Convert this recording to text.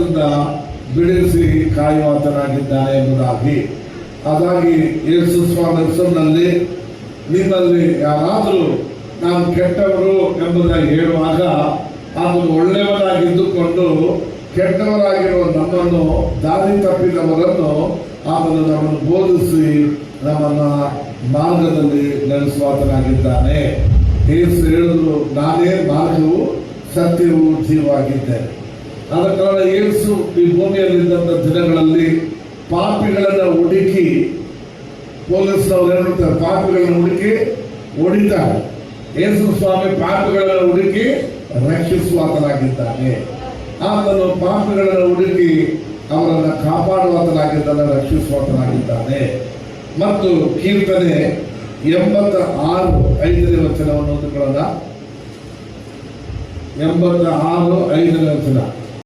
ಪಾಪದಿಂದ ಬಿಡಿಸಿ ಕಾಯುವಾತನಾಗಿದ್ದಾನೆ ಎಂಬುದಾಗಿ. ಹಾಗಾಗಿ ಯೇಸು ಸ್ವಾಮಿ ಹೆಸರಿನಲ್ಲಿ ನಿಮ್ಮಲ್ಲಿ ಯಾರಾದರೂ ನಾನು ಕೆಟ್ಟವರು ಎಂಬುದಾಗಿ ಹೇಳುವಾಗ ಅದನ್ನು ಒಳ್ಳೆಯವರಾಗಿದ್ದುಕೊಂಡು ಕೆಟ್ಟವರಾಗಿರುವ ನಮ್ಮನ್ನು ದಾರಿ ತಪ್ಪಿದವರನ್ನು ಆತನು ನಮ್ಮನ್ನು ಬೋಧಿಸಿ ನಮ್ಮನ್ನ ಮಾರ್ಗದಲ್ಲಿ ನಡೆಸುವಾತನಾಗಿದ್ದಾನೆ. ಯೇಸು ಹೇಳಿದ್ರು, ನಾನೇ ಮಾರ್ಗವು ಸತ್ಯವೂ ಜೀವವಾಗಿದ್ದೇನೆ. ಆದ ಕಾರಣ ಯೇಸು ಈ ಭೂಮಿಯಲ್ಲಿದ್ದಂಥ ದಿನಗಳಲ್ಲಿ ಪಾಪಿಗಳನ್ನು ಹುಡುಕಿ, ಪೊಲೀಸ್ನವ್ರು ಏನು ಮಾಡ್ತಾರೆ, ಪಾಪಿಗಳನ್ನು ಹುಡುಕಿ ಹೊಡಿತಾರೆ. ಯೇಸು ಸ್ವಾಮಿ ಪಾಪಿಗಳನ್ನು ಹುಡುಕಿ ರಕ್ಷಿಸುವಾತನಾಗಿದ್ದಾನೆ. ಆತನು ಪಾಪಿಗಳನ್ನು ಹುಡುಕಿ ಅವರನ್ನು ಕಾಪಾಡುವಾತನಾಗಿದ್ದಾನೆ, ರಕ್ಷಿಸುವಾತನಾಗಿದ್ದಾನೆ. ಮತ್ತು ಕೀರ್ತನೆ 86:5 ವಚನವನ್ನು ಓದಿಕೊಳ್ಳೋಣ. 86:5 ವಚನ.